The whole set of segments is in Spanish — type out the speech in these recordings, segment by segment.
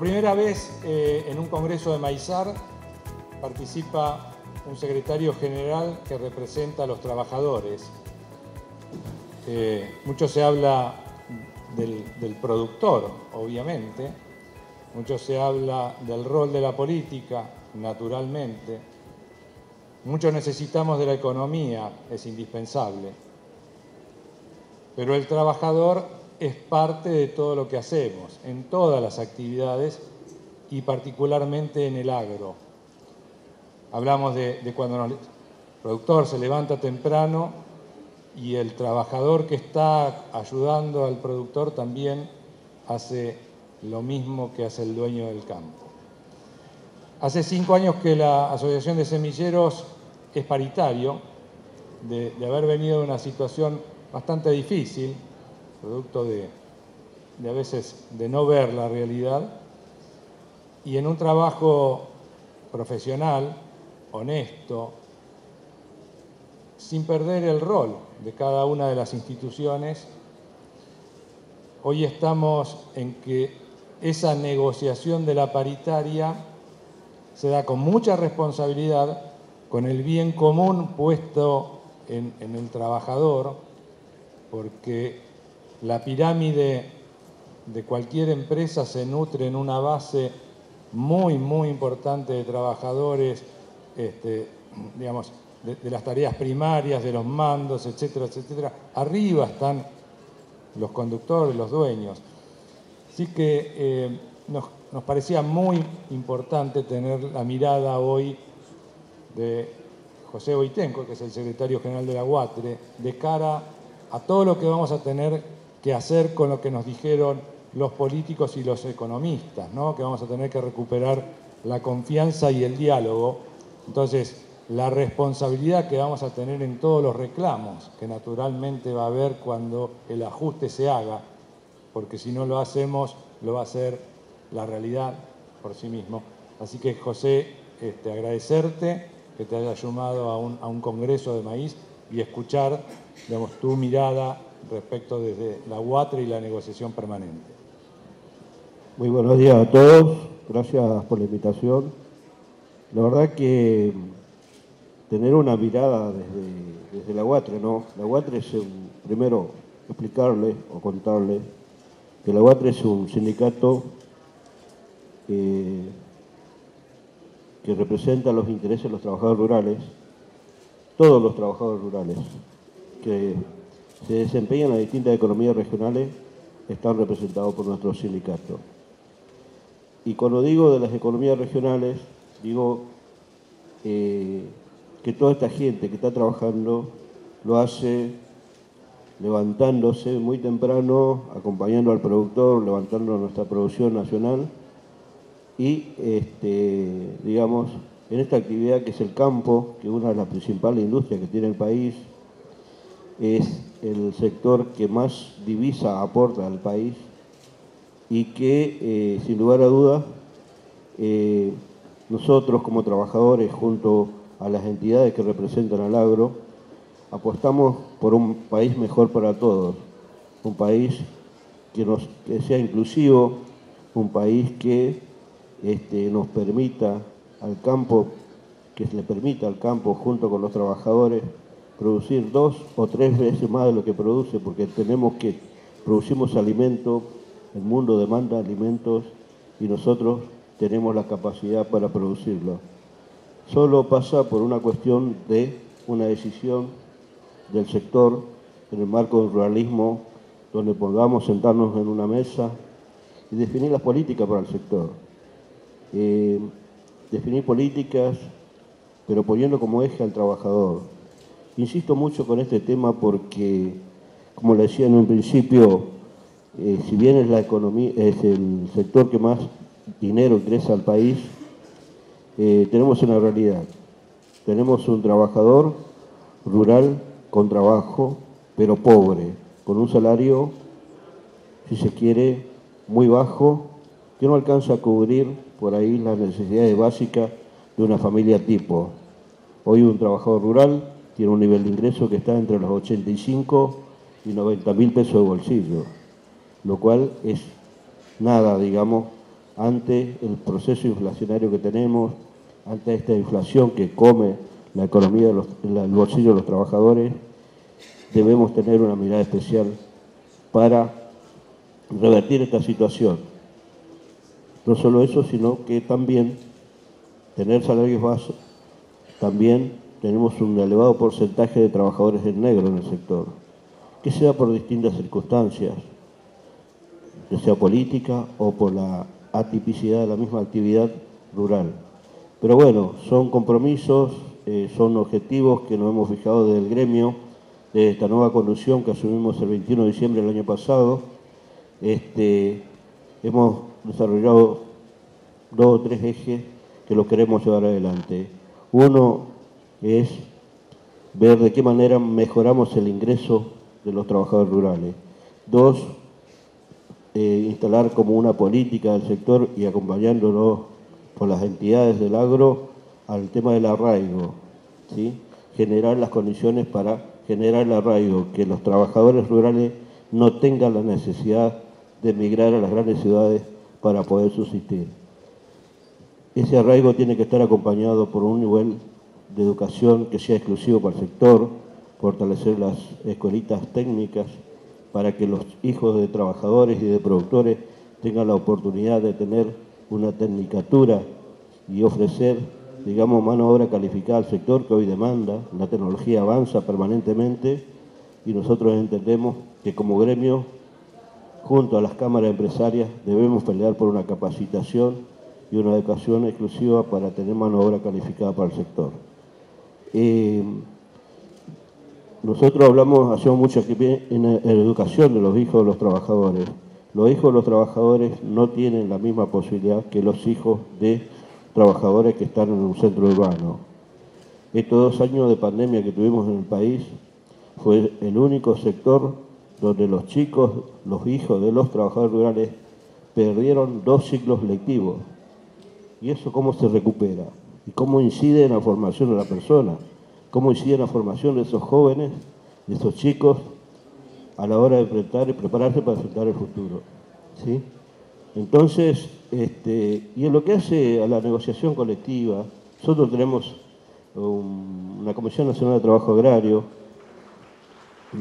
Por primera vez en un congreso de Maizar participa un secretario general que representa a los trabajadores. Mucho se habla del productor, obviamente, mucho se habla del rol de la política, naturalmente, mucho necesitamos de la economía, es indispensable, pero el trabajador es parte de todo lo que hacemos, en todas las actividades y particularmente en el agro. Hablamos de cuando el productor se levanta temprano y el trabajador que está ayudando al productor también hace lo mismo que hace el dueño del campo. Hace 5 años que la Asociación de Semilleros es paritario, de haber venido de una situación bastante difícil, producto de a veces de no ver la realidad, y en un trabajo profesional, honesto, sin perder el rol de cada una de las instituciones, hoy estamos en que esa negociación de la paritaria se da con mucha responsabilidad, con el bien común puesto en el trabajador, porque la pirámide de cualquier empresa se nutre en una base muy, muy importante de trabajadores, digamos, de las tareas primarias, de los mandos, etcétera, etcétera. Arriba están los conductores, los dueños. Así que nos parecía muy importante tener la mirada hoy de José Boitenco, que es el secretario general de la UATRE, de cara a todo lo que vamos a tener que hacer con lo que nos dijeron los políticos y los economistas, ¿no? Que vamos a tener que recuperar la confianza y el diálogo. Entonces, la responsabilidad que vamos a tener en todos los reclamos, que naturalmente va a haber cuando el ajuste se haga, porque si no lo hacemos, lo va a hacer la realidad por sí mismo. Así que, José, agradecerte que te hayas sumado a un congreso de maíz y escuchar, digamos, tu mirada respecto desde la UATRE y la negociación permanente. Muy buenos días a todos, gracias por la invitación. La verdad que tener una mirada desde la UATRE, ¿no? La UATRE es, primero, explicarles o contarles que la UATRE es un sindicato que representa los intereses de los trabajadores rurales, todos los trabajadores rurales que se desempeñan en las distintas economías regionales están representados por nuestro sindicato. Y cuando digo de las economías regionales, digo que toda esta gente que está trabajando lo hace levantándose muy temprano, acompañando al productor, levantando nuestra producción nacional y, digamos, en esta actividad que es el campo, que es una de las principales industrias que tiene el país, es el sector que más divisa aporta al país y que, sin lugar a dudas, nosotros como trabajadores, junto a las entidades que representan al agro, apostamos por un país mejor para todos, un país que sea inclusivo, un país que nos permita al campo, que le permita al campo, junto con los trabajadores, producir 2 o 3 veces más de lo que produce, porque producimos alimentos, el mundo demanda alimentos y nosotros tenemos la capacidad para producirlo. Solo pasa por una cuestión de una decisión del sector en el marco del ruralismo, donde podamos sentarnos en una mesa y definir las políticas para el sector. Definir políticas, pero poniendo como eje al trabajador. Insisto mucho con este tema porque, como le decía en un principio, si bien es la economía, es el sector que más dinero ingresa al país, tenemos una realidad. Tenemos un trabajador rural con trabajo, pero pobre, con un salario, si se quiere, muy bajo, que no alcanza a cubrir por ahí las necesidades básicas de una familia tipo. Hoy un trabajador rural tiene un nivel de ingreso que está entre los 85 y 90 mil pesos de bolsillo, lo cual es nada, digamos, ante el proceso inflacionario que tenemos, ante esta inflación que come la economía, el bolsillo de los trabajadores, debemos tener una mirada especial para revertir esta situación. No solo eso, sino que también tener salarios bajos, también tenemos un elevado porcentaje de trabajadores en negro en el sector, que sea por distintas circunstancias, que sea política o por la atipicidad de la misma actividad rural. Pero bueno, son compromisos, son objetivos que nos hemos fijado desde el gremio, de esta nueva conducción que asumimos el 21 de diciembre del año pasado. Hemos desarrollado 2 o 3 ejes que los queremos llevar adelante. Uno es ver de qué manera mejoramos el ingreso de los trabajadores rurales. 2, instalar como una política del sector y acompañándonos por las entidades del agro al tema del arraigo, ¿sí? Generar las condiciones para generar el arraigo, que los trabajadores rurales no tengan la necesidad de emigrar a las grandes ciudades para poder subsistir. Ese arraigo tiene que estar acompañado por un nivel de educación que sea exclusivo para el sector, fortalecer las escuelitas técnicas para que los hijos de trabajadores y de productores tengan la oportunidad de tener una tecnicatura y ofrecer, digamos, mano de obra calificada al sector que hoy demanda. La tecnología avanza permanentemente y nosotros entendemos que como gremio, junto a las cámaras empresarias, debemos pelear por una capacitación y una educación exclusiva para tener mano de obra calificada para el sector. Nosotros hacemos mucho hincapié en la educación de los hijos de los trabajadores. Los hijos de los trabajadores no tienen la misma posibilidad que los hijos de trabajadores que están en un centro urbano. Estos 2 años de pandemia que tuvimos en el país fue el único sector donde los chicos, los hijos de los trabajadores rurales, perdieron 2 ciclos lectivos. ¿Y eso cómo se recupera? ¿Y cómo incide en la formación de la persona? ¿Cómo incide en la formación de esos jóvenes, de esos chicos, a la hora de enfrentar y prepararse para enfrentar el futuro? ¿Sí? Entonces, y en lo que hace a la negociación colectiva, nosotros tenemos una Comisión Nacional de Trabajo Agrario,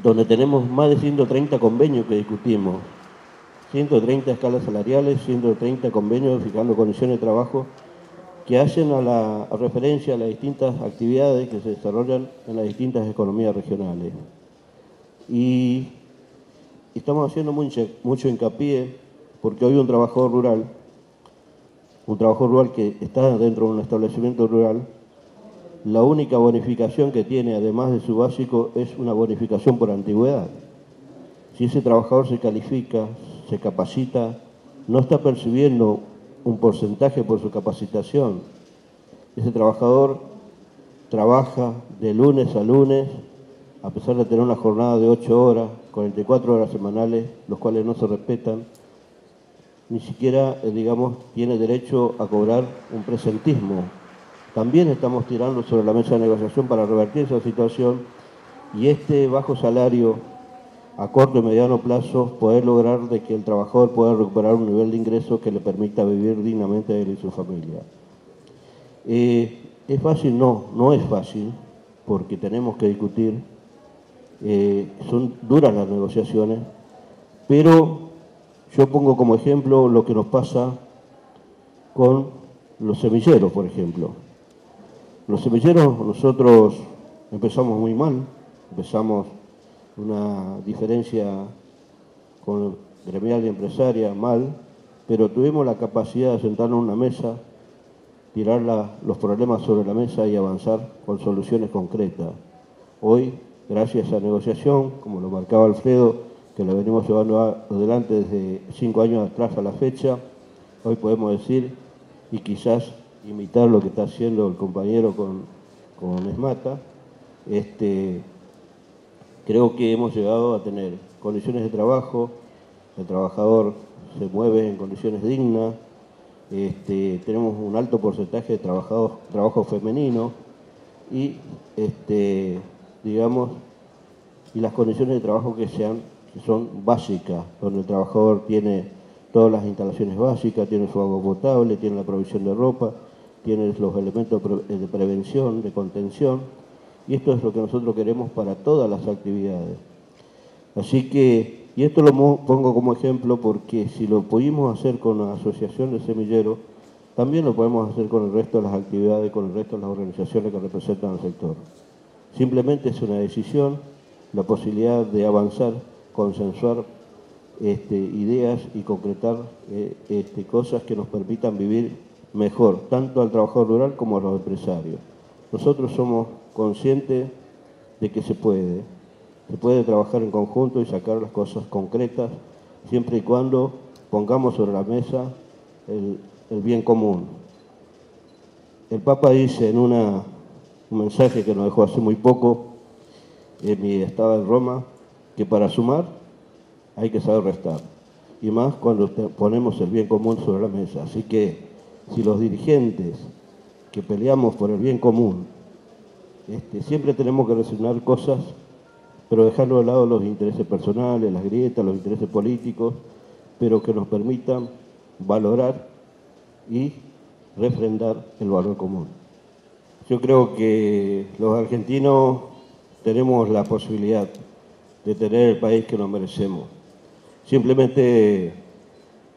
donde tenemos más de 130 convenios que discutimos, 130 escalas salariales, 130 convenios fijando condiciones de trabajo que hacen a referencia a las distintas actividades que se desarrollan en las distintas economías regionales. Y estamos haciendo mucho hincapié porque hoy un trabajador rural que está dentro de un establecimiento rural, la única bonificación que tiene, además de su básico, es una bonificación por antigüedad. Si ese trabajador se califica, se capacita, no está percibiendo un porcentaje por su capacitación. Ese trabajador trabaja de lunes a lunes, a pesar de tener una jornada de 8 horas, 44 horas semanales, los cuales no se respetan, ni siquiera, digamos, tiene derecho a cobrar un presentismo. También estamos tirando sobre la mesa de negociación para revertir esa situación y este bajo salario a corto y mediano plazo poder lograr de que el trabajador pueda recuperar un nivel de ingreso que le permita vivir dignamente a él y su familia. ¿Es fácil? No, no es fácil, porque tenemos que discutir, son duras las negociaciones, pero yo pongo como ejemplo lo que nos pasa con los semilleros, por ejemplo. Los semilleros nosotros empezamos muy mal, empezamos una diferencia con gremial y empresaria mal, pero tuvimos la capacidad de sentarnos en una mesa, tirar los problemas sobre la mesa y avanzar con soluciones concretas. Hoy, gracias a negociación, como lo marcaba Alfredo, que lo venimos llevando adelante desde 5 años atrás a la fecha, hoy podemos decir, y quizás imitar lo que está haciendo el compañero con Esmata, creo que hemos llegado a tener condiciones de trabajo, el trabajador se mueve en condiciones dignas, tenemos un alto porcentaje de trabajo femenino y, digamos, y las condiciones de trabajo que son básicas, donde el trabajador tiene todas las instalaciones básicas, tiene su agua potable, tiene la provisión de ropa, tiene los elementos de prevención, de contención, y esto es lo que nosotros queremos para todas las actividades. Así que, y esto lo pongo como ejemplo porque si lo pudimos hacer con la Asociación de Semilleros, también lo podemos hacer con el resto de las actividades, con el resto de las organizaciones que representan al sector. Simplemente es una decisión, la posibilidad de avanzar, consensuar ideas y concretar cosas que nos permitan vivir mejor, tanto al trabajador rural como a los empresarios. Nosotros somos conscientes de que se puede trabajar en conjunto y sacar las cosas concretas, siempre y cuando pongamos sobre la mesa el bien común. El Papa dice en un mensaje que nos dejó hace muy poco, en mi estado en Roma, que para sumar hay que saber restar, y más cuando ponemos el bien común sobre la mesa. Así que si los dirigentes que peleamos por el bien común, siempre tenemos que resignar cosas, pero dejarlo de lado los intereses personales, las grietas, los intereses políticos, pero que nos permitan valorar y refrendar el valor común. Yo creo que los argentinos tenemos la posibilidad de tener el país que nos merecemos. Simplemente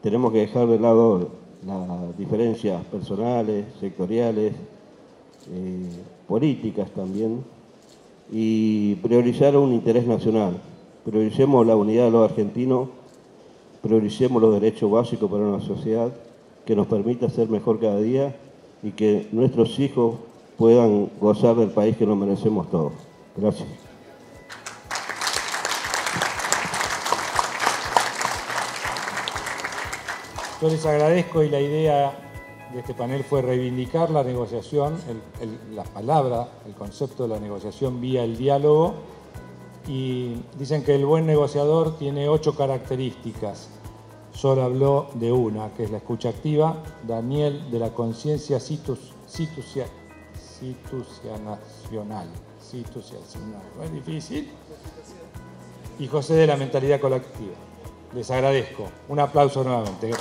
tenemos que dejar de lado las diferencias personales, sectoriales, políticas también, y priorizar un interés nacional. Prioricemos la unidad de los argentinos, prioricemos los derechos básicos para una sociedad que nos permita ser mejor cada día y que nuestros hijos puedan gozar del país que nos merecemos todos. Gracias. Yo les agradezco, y la idea de este panel fue reivindicar la negociación, la palabra, el concepto de la negociación vía el diálogo, y dicen que el buen negociador tiene 8 características. Solo habló de una, que es la escucha activa, Daniel de la conciencia situacional, no es difícil, y José de la mentalidad colectiva. Les agradezco. Un aplauso nuevamente.